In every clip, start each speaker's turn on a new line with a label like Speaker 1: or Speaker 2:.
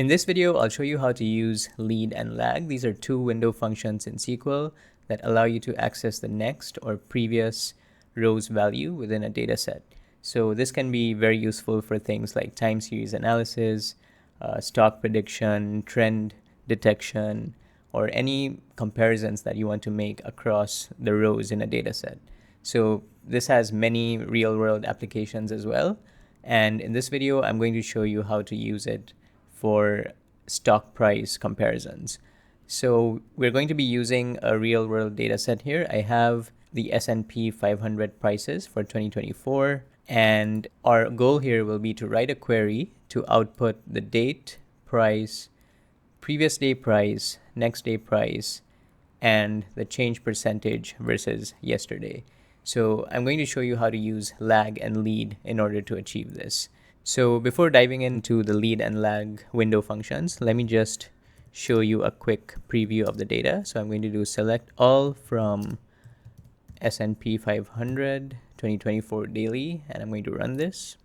Speaker 1: In this video, I'll show you how to use lead and lag. These are two window functions in SQL that allow you to access the next or previous row's value within a data set. So this can be very useful for things like time series analysis, stock prediction, trend detection, or any comparisons that you want to make across the rows in a data set. So this has many real-world applications as well. And in this video, I'm going to show you how to use it for stock price comparisons. So we're going to be using a real-world data set here. I have the S&P 500 prices for 2024. And our goal here will be to write a query to output the date, price, previous day price, next day price, and the change percentage versus yesterday. So I'm going to show you how to use lag and lead in order to achieve this. So before diving into the lead and lag window functions, let me just show you a quick preview of the data. So I'm going to do select all from S&P 500 2024 daily, and I'm going to run this.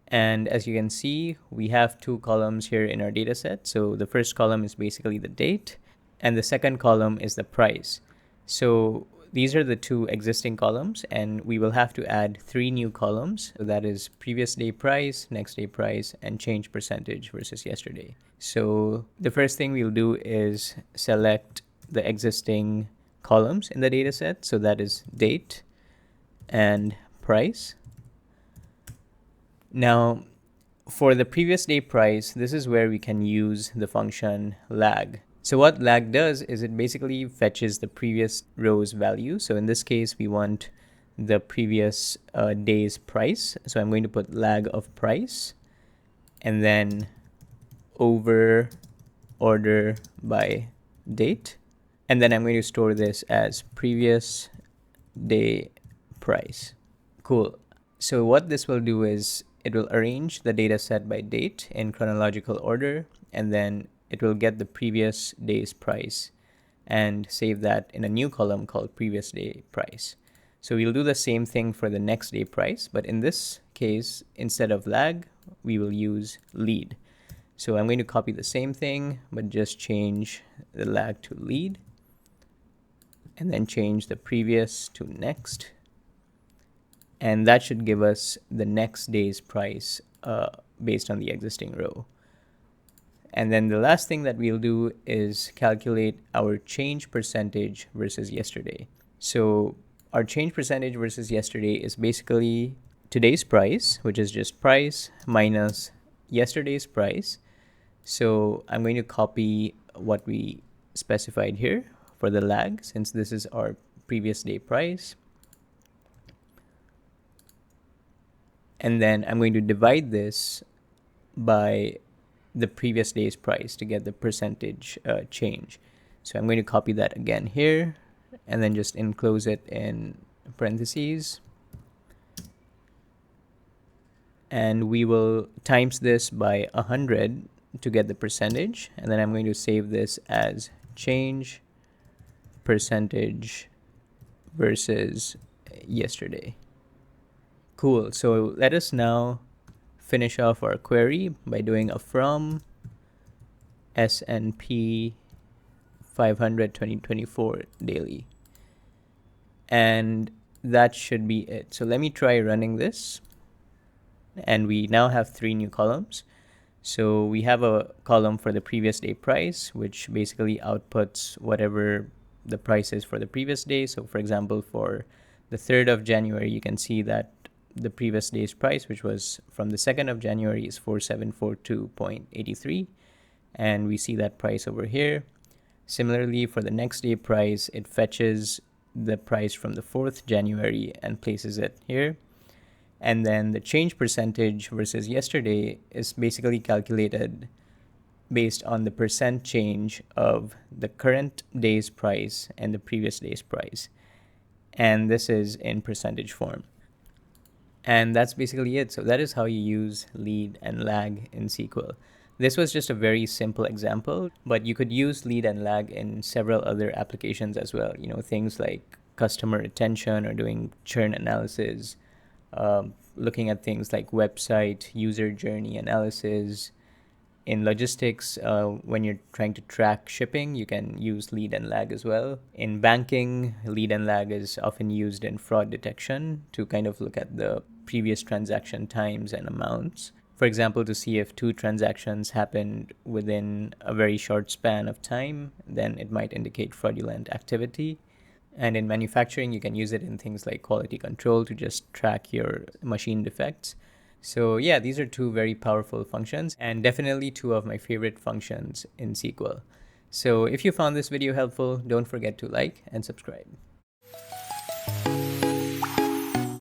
Speaker 1: And as you can see, we have two columns here in our data set. So the first column is basically the date, and the second column is the price. So these are the two existing columns, and we will have to add three new columns. So that is previous day price, next day price, and change percentage versus yesterday. So the first thing we'll do is select the existing columns in the data set. So that is date and price. Now, for the previous day price, this is where we can use the function lag. So what lag does is it basically fetches the previous row's value. So in this case, we want the previous day's price. So I'm going to put lag of price and then over order by date. And then I'm going to store this as previous day price. Cool. So what this will do is it will arrange the data set by date in chronological order, and then it will get the previous day's price and save that in a new column called previous day price. So we'll do the same thing for the next day price, but in this case, instead of lag, we will use lead. So I'm going to copy the same thing, but just change the lag to lead, and then change the previous to next. And that should give us the next day's price based on the existing row. And then the last thing that we'll do is calculate our change percentage versus yesterday. So our change percentage versus yesterday is basically today's price, which is just price, minus yesterday's price. So I'm going to copy what we specified here for the lag, since this is our previous day price. And then I'm going to divide this by the previous day's price to get the percentage change. So I'm going to copy that again here and then just enclose it in parentheses. And we will times this by 100 to get the percentage. And then I'm going to save this as change percentage versus yesterday. Cool. So let us now finish off our query by doing a from S&P 500 2024 daily. And that should be it. So let me try running this. And we now have three new columns. So we have a column for the previous day price, which basically outputs whatever the price is for the previous day. So for example, for the 3rd of January, you can see that the previous day's price, which was from the 2nd of January, is 4742.83. And we see that price over here. Similarly, for the next day price, it fetches the price from the 4th January and places it here. And then the change percentage versus yesterday is basically calculated based on the percent change of the current day's price and the previous day's price. And this is in percentage form. And that's basically it. So that is how you use lead and lag in SQL. This was just a very simple example, but you could use lead and lag in several other applications as well. You know, things like customer retention or doing churn analysis, looking at things like website user journey analysis, In logistics, when you're trying to track shipping, you can use lead and lag as well. In banking, lead and lag is often used in fraud detection to kind of look at the previous transaction times and amounts. For example, to see if two transactions happened within a very short span of time, then it might indicate fraudulent activity. And in manufacturing, you can use it in things like quality control to just track your machine defects. So yeah, these are two very powerful functions and definitely two of my favorite functions in SQL. So if you found this video helpful, don't forget to like and subscribe.